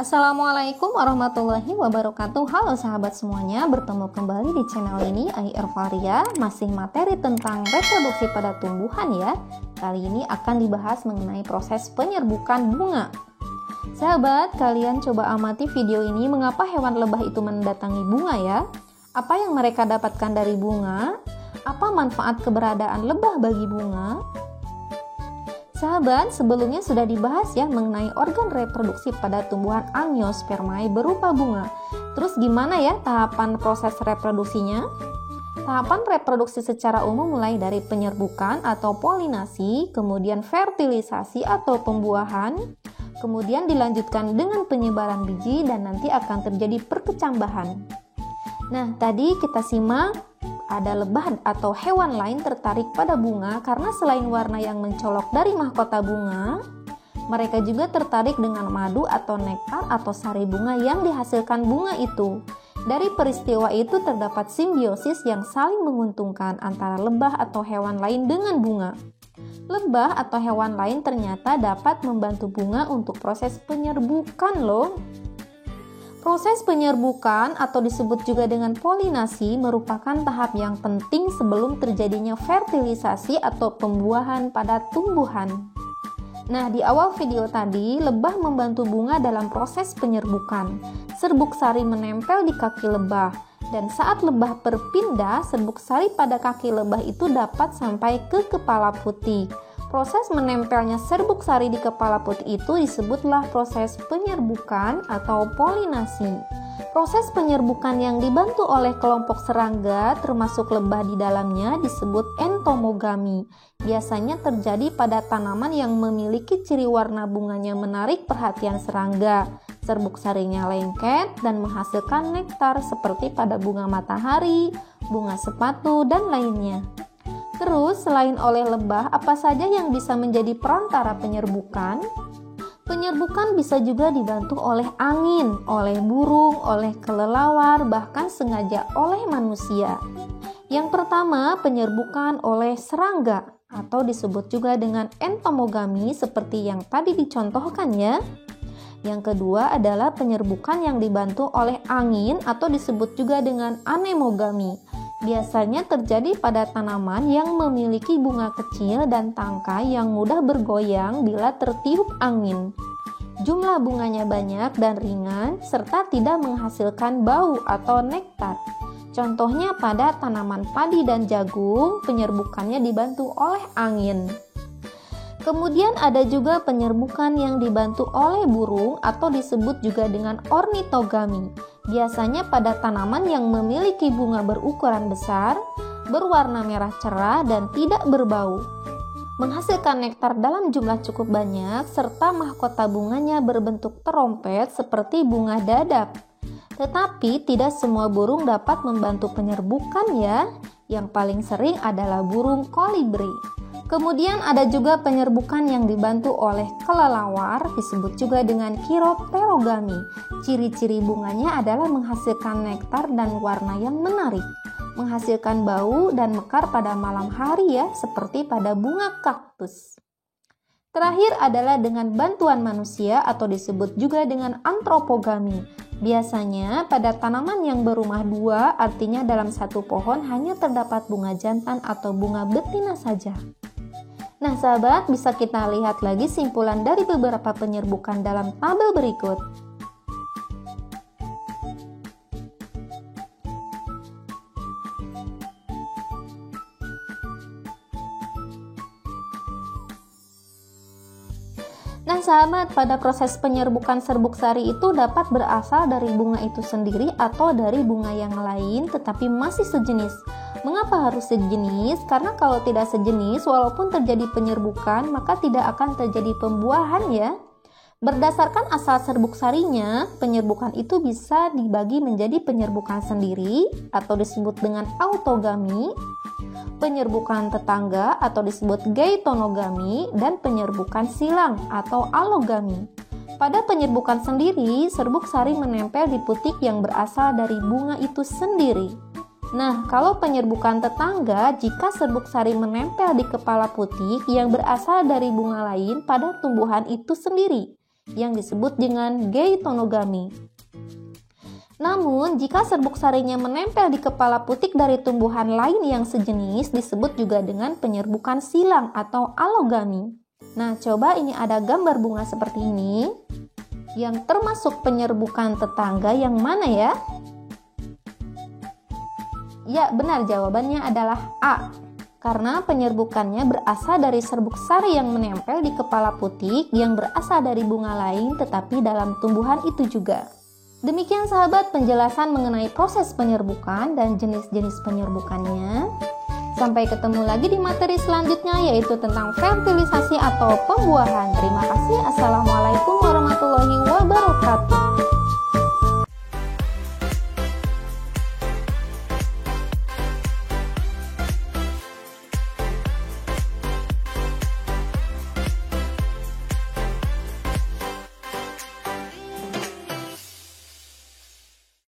Assalamualaikum warahmatullahi wabarakatuh. Halo sahabat semuanya, bertemu kembali di channel ini Irvaria, masih materi tentang reproduksi pada tumbuhan ya. Kali ini akan dibahas mengenai proses penyerbukan bunga. Sahabat, kalian coba amati video ini, mengapa hewan lebah itu mendatangi bunga ya? Apa yang mereka dapatkan dari bunga? Apa manfaat keberadaan lebah bagi bunga? Sahabat, sebelumnya sudah dibahas ya mengenai organ reproduksi pada tumbuhan Angiospermae berupa bunga. Terus gimana ya tahapan proses reproduksinya? Tahapan reproduksi secara umum mulai dari penyerbukan atau polinasi, kemudian fertilisasi atau pembuahan, kemudian dilanjutkan dengan penyebaran biji dan nanti akan terjadi perkecambahan. Nah, tadi kita simak ada lebah atau hewan lain tertarik pada bunga karena selain warna yang mencolok dari mahkota bunga, mereka juga tertarik dengan madu atau nektar atau sari bunga yang dihasilkan bunga itu. Dari peristiwa itu terdapat simbiosis yang saling menguntungkan antara lebah atau hewan lain dengan bunga. Lebah atau hewan lain ternyata dapat membantu bunga untuk proses penyerbukan loh. Proses penyerbukan atau disebut juga dengan polinasi merupakan tahap yang penting sebelum terjadinya fertilisasi atau pembuahan pada tumbuhan. Nah, di awal video tadi, lebah membantu bunga dalam proses penyerbukan. Serbuk sari menempel di kaki lebah, dan saat lebah berpindah, serbuk sari pada kaki lebah itu dapat sampai ke kepala putih. Proses menempelnya serbuk sari di kepala putih itu disebutlah proses penyerbukan atau polinasi. Proses penyerbukan yang dibantu oleh kelompok serangga termasuk lebah di dalamnya disebut entomogami. Biasanya terjadi pada tanaman yang memiliki ciri warna bunganya menarik perhatian serangga. Serbuk sarinya lengket dan menghasilkan nektar seperti pada bunga matahari, bunga sepatu, dan lainnya. Terus, selain oleh lebah, apa saja yang bisa menjadi perantara penyerbukan? Penyerbukan bisa juga dibantu oleh angin, oleh burung, oleh kelelawar, bahkan sengaja oleh manusia. Yang pertama, penyerbukan oleh serangga, atau disebut juga dengan entomogami seperti yang tadi dicontohkan ya. Yang kedua adalah penyerbukan yang dibantu oleh angin, atau disebut juga dengan anemogami. Biasanya terjadi pada tanaman yang memiliki bunga kecil dan tangkai yang mudah bergoyang bila tertiup angin. Jumlah bunganya banyak dan ringan, serta tidak menghasilkan bau atau nektar. Contohnya pada tanaman padi dan jagung, penyerbukannya dibantu oleh angin. Kemudian ada juga penyerbukan yang dibantu oleh burung atau disebut juga dengan ornitogami. Biasanya pada tanaman yang memiliki bunga berukuran besar, berwarna merah cerah dan tidak berbau. Menghasilkan nektar dalam jumlah cukup banyak serta mahkota bunganya berbentuk terompet seperti bunga dadap. Tetapi tidak semua burung dapat membantu penyerbukan ya. Yang paling sering adalah burung kolibri. Kemudian ada juga penyerbukan yang dibantu oleh kelelawar, disebut juga dengan chiropterogami. Ciri-ciri bunganya adalah menghasilkan nektar dan warna yang menarik, menghasilkan bau dan mekar pada malam hari ya, seperti pada bunga kaktus. Terakhir adalah dengan bantuan manusia atau disebut juga dengan antropogami. Biasanya pada tanaman yang berumah dua, artinya dalam satu pohon hanya terdapat bunga jantan atau bunga betina saja. Nah sahabat, bisa kita lihat lagi simpulan dari beberapa penyerbukan dalam tabel berikut. Nah sahabat, pada proses penyerbukan serbuk sari itu dapat berasal dari bunga itu sendiri atau dari bunga yang lain tetapi masih sejenis. Mengapa harus sejenis? Karena kalau tidak sejenis, walaupun terjadi penyerbukan, maka tidak akan terjadi pembuahan ya. Berdasarkan asal serbuk sarinya, penyerbukan itu bisa dibagi menjadi penyerbukan sendiri atau disebut dengan autogami, penyerbukan tetangga atau disebut geitonogami, dan penyerbukan silang atau alogami. Pada penyerbukan sendiri, serbuk sari menempel di putik yang berasal dari bunga itu sendiri. Nah, kalau penyerbukan tetangga, jika serbuk sari menempel di kepala putik yang berasal dari bunga lain pada tumbuhan itu sendiri. yang disebut dengan geitonogami. Namun, jika serbuk sarinya menempel di kepala putik dari tumbuhan lain yang sejenis, disebut juga dengan penyerbukan silang atau alogami. Nah, coba ini ada gambar bunga seperti ini. Yang termasuk penyerbukan tetangga yang mana ya? Ya, benar, jawabannya adalah A. Karena penyerbukannya berasal dari serbuk sari yang menempel di kepala putik yang berasal dari bunga lain tetapi dalam tumbuhan itu juga. Demikian sahabat penjelasan mengenai proses penyerbukan dan jenis-jenis penyerbukannya. Sampai ketemu lagi di materi selanjutnya yaitu tentang fertilisasi atau pembuahan. Terima kasih. Assalamualaikum warahmatullahi wabarakatuh.